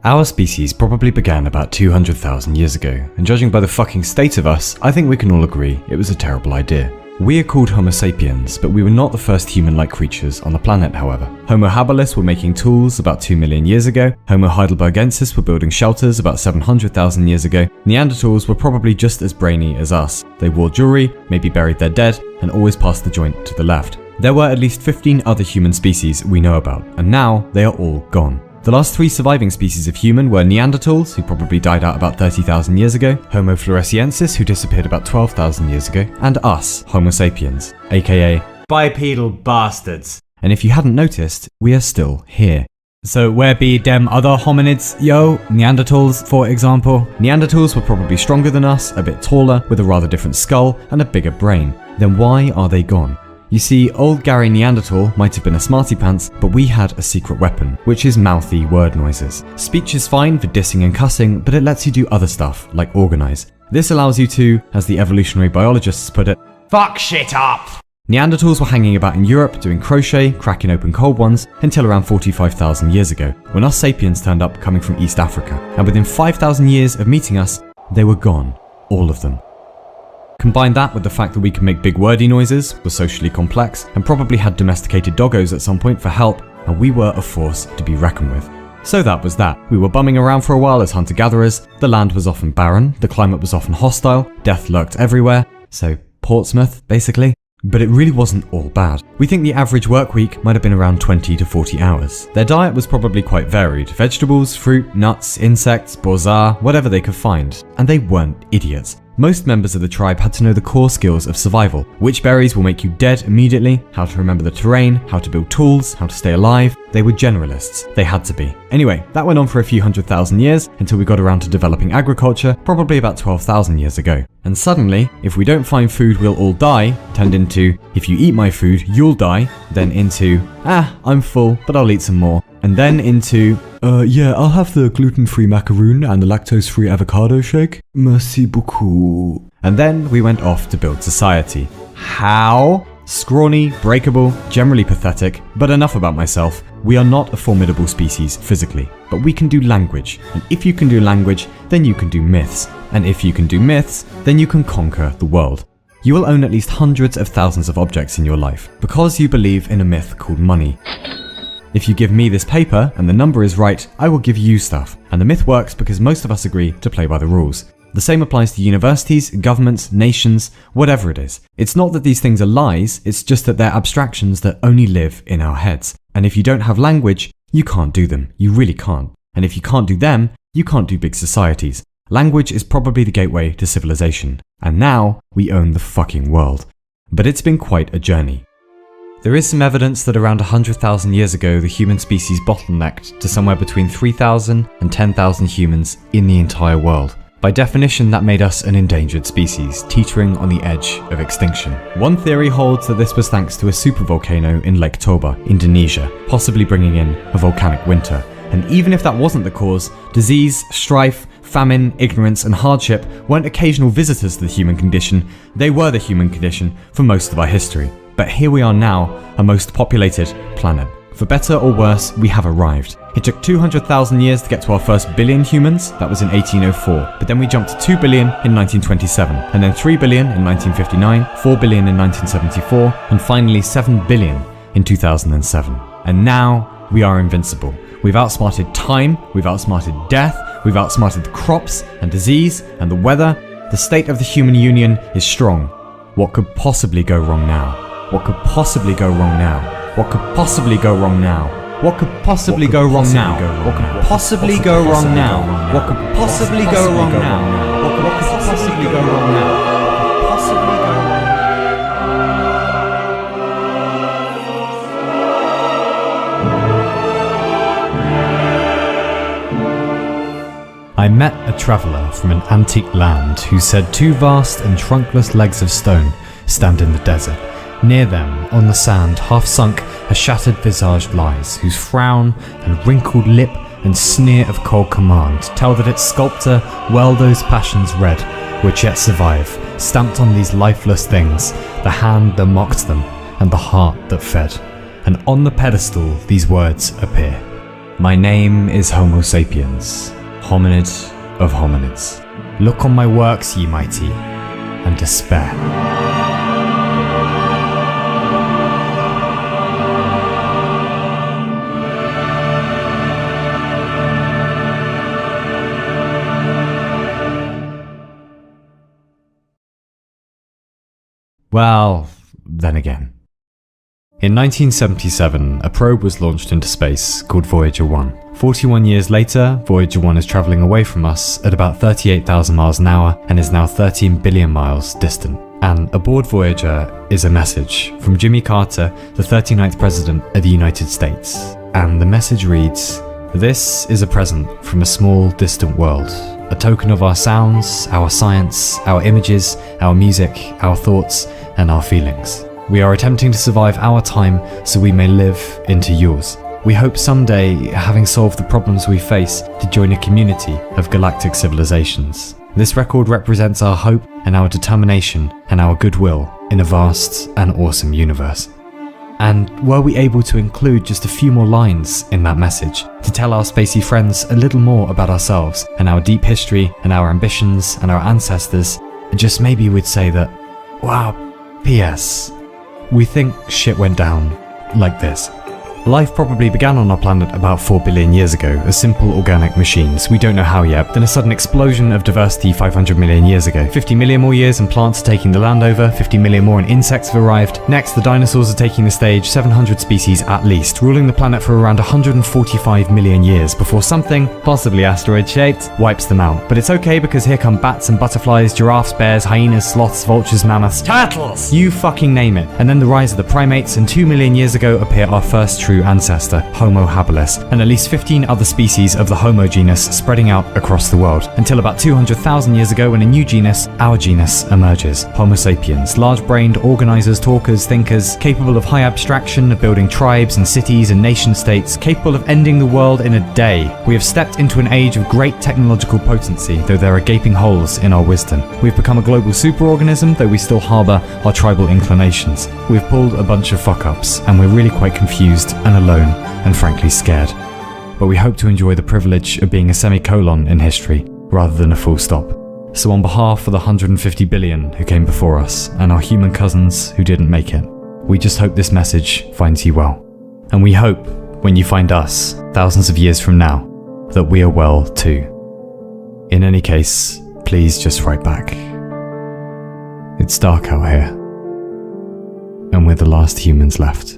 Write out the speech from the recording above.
Our species probably began about 200,000 years ago, and judging by the fucking state of us, I think we can all agree it was a terrible idea. We are called Homo sapiens, but we were not the first human-like creatures on the planet, however. Homo habilis were making tools about 2 million years ago, Homo heidelbergensis were building shelters about 700,000 years ago, Neanderthals were probably just as brainy as us. They wore jewelry, maybe buried their dead, and always passed the joint to the left. There were at least 15 other human species we know about, and now they are all gone. The last 3 surviving species of human were Neanderthals, who probably died out about 30,000 years ago, Homo floresiensis, who disappeared about 12,000 years ago, and us, Homo sapiens, aka bipedal bastards. And if you hadn't noticed, we are still here. So where be dem other hominids, yo? Neanderthals, for example. Neanderthals were probably stronger than us, a bit taller, with a rather different skull, and a bigger brain. Then why are they gone? You see, old Gary Neanderthal might have been a smarty pants, but we had a secret weapon, which is mouthy word noises. Speech is fine for dissing and cussing, but it lets you do other stuff, like organize. This allows you to, as the evolutionary biologists put it, fuck shit up! Neanderthals were hanging about in Europe doing crochet, cracking open cold ones, until around 45,000 years ago, when us sapiens turned up coming from East Africa. And within 5,000 years of meeting us, they were gone. All of them. Combine that with the fact that we can make big wordy noises, were socially complex, and probably had domesticated doggos at some point for help, and we were a force to be reckoned with. So that was that. We were bumming around for a while as hunter-gatherers, the land was often barren, the climate was often hostile, death lurked everywhere, so Portsmouth, basically. But it really wasn't all bad. We think the average work week might have been around 20 to 40 hours. Their diet was probably quite varied. Vegetables, fruit, nuts, insects, borzoi, whatever they could find. And they weren't idiots. Most members of the tribe had to know the core skills of survival. Which berries will make you dead immediately, how to remember the terrain, how to build tools, how to stay alive. They were generalists. They had to be. Anyway, that went on for a few 100,000 years until we got around to developing agriculture, probably about 12,000 years ago. And suddenly, if we don't find food, we'll all die, turned into, if you eat my food, you'll die, then into, I'm full, but I'll eat some more. And then into, yeah, I'll have the gluten-free macaroon and the lactose-free avocado shake. Merci beaucoup. And then we went off to build society. How? Scrawny, breakable, generally pathetic, but enough about myself. We are not a formidable species physically, but we can do language. And if you can do language, then you can do myths. And if you can do myths, then you can conquer the world. You will own at least hundreds of thousands of objects in your life, because you believe in a myth called money. If you give me this paper and the number is right, I will give you stuff. And the myth works because most of us agree to play by the rules. The same applies to universities, governments, nations, whatever it is. It's not that these things are lies, it's just that they're abstractions that only live in our heads. And if you don't have language, you can't do them. You really can't. And if you can't do them, you can't do big societies. Language is probably the gateway to civilization. And now, we own the fucking world. But it's been quite a journey. There is some evidence that around 100,000 years ago, the human species bottlenecked to somewhere between 3,000 and 10,000 humans in the entire world. By definition, that made us an endangered species, teetering on the edge of extinction. One theory holds that this was thanks to a supervolcano in Lake Toba, Indonesia, possibly bringing in a volcanic winter. And even if that wasn't the cause, disease, strife, famine, ignorance, and hardship weren't occasional visitors to the human condition, they were the human condition for most of our history. But here we are now, a most populated planet. For better or worse, we have arrived. It took 200,000 years to get to our first billion humans, that was in 1804, but then we jumped to 2 billion in 1927, and then 3 billion in 1959, 4 billion in 1974, and finally 7 billion in 2007. And now, we are invincible. We've outsmarted time, we've outsmarted death, we've outsmarted the crops and disease and the weather. The state of the human union is strong. What could possibly go wrong now? What could possibly go wrong now? What could possibly go wrong now? What could possibly go wrong now? What could possibly go wrong now? What could possibly go wrong now? What could possibly go wrong now? I met a traveller from an antique land who said 2 vast and trunkless legs of stone stand in the desert. Near them, on the sand, half sunk, a shattered visage lies, whose frown and wrinkled lip and sneer of cold command tell that its sculptor well those passions red, which yet survive, stamped on these lifeless things, the hand that mocked them, and the heart that fed. And on the pedestal these words appear. My name is Homo sapiens, hominid of hominids. Look on my works, ye mighty, and despair. Well, then again. In 1977, a probe was launched into space called Voyager 1. 41 years later, Voyager 1 is travelling away from us at about 38,000 miles an hour and is now 13 billion miles distant. And aboard Voyager is a message from Jimmy Carter, the 39th President of the United States. And the message reads, "This is a present from a small, distant world. A token of our sounds, our science, our images, our music, our thoughts, and our feelings. We are attempting to survive our time so we may live into yours. We hope someday, having solved the problems we face, to join a community of galactic civilizations. This record represents our hope and our determination and our goodwill in a vast and awesome universe." And were we able to include just a few more lines in that message to tell our spacey friends a little more about ourselves and our deep history and our ambitions and our ancestors, just maybe we'd say that, wow, P.S. we think shit went down like this. Life probably began on our planet about 4 billion years ago as simple organic machines. We don't know how yet. Then a sudden explosion of diversity 500 million years ago. 50 million more years and plants are taking the land over. 50 million more and insects have arrived. Next, the dinosaurs are taking the stage, 700 species at least, ruling the planet for around 145 million years before something, possibly asteroid-shaped, wipes them out. But it's okay because here come bats and butterflies, giraffes, bears, hyenas, sloths, vultures, mammoths, turtles! You fucking name it. And then the rise of the primates, and 2 million years ago appear our first true ancestor, Homo habilis, and at least 15 other species of the Homo genus spreading out across the world, until about 200,000 years ago when a new genus, our genus, emerges, Homo sapiens, large-brained organizers, talkers, thinkers, capable of high abstraction, of building tribes and cities and nation-states, capable of ending the world in a day. We have stepped into an age of great technological potency, though there are gaping holes in our wisdom. We've become a global superorganism, though we still harbour our tribal inclinations. We've pulled a bunch of fuck-ups, and we're really quite confused and alone, and frankly scared. But we hope to enjoy the privilege of being a semicolon in history, rather than a full stop. So on behalf of the 150 billion who came before us, and our human cousins who didn't make it, we just hope this message finds you well. And we hope, when you find us, thousands of years from now, that we are well too. In any case, please just write back. It's dark out here, and we're the last humans left.